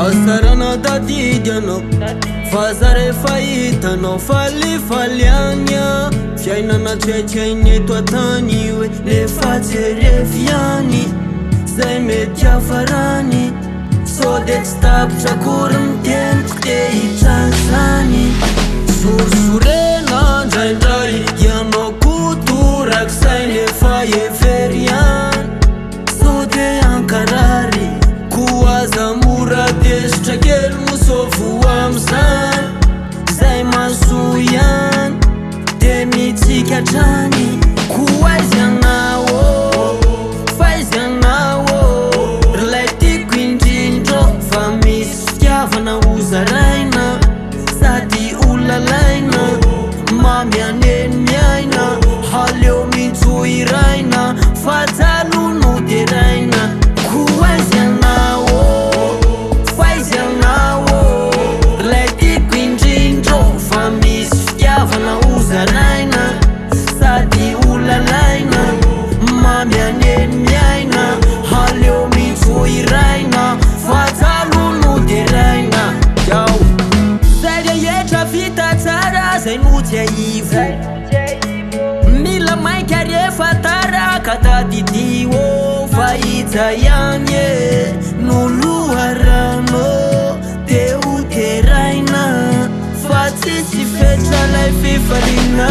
Asarana dadidianao fa rehefa hitanao falifaliagna fiainana tretreiny eto an-tany hoe nefa jerevy ihany zay mety hafarany sode tsy tapitra akory miteny tsy te hitrany sorisorena ndraindray ianao kotorak'izay nefa every ihany sode ankarary koaza mora desitra kely mosovo am'izany zay maso ihany de mitsika hatrany koaizy anao faizy anao relay tiako indrindro fa misy fitiavana hozaraina sady olalaina mamy aneny miaina haleo mintso iraina fa jalo no de raina koaizy anao faizy anao relay tiako indrindro fa misy fitiavana hozaraina sady olalaina mamy aneny miaina haleo mintso iraina fa jalo no de raina yao zay rehetra vita tsara zay no tsy aivo mila mainka rehefa taraka tadidio fa iza ihany no loharano de ho teraina fa tsisy fetra lay fifaliana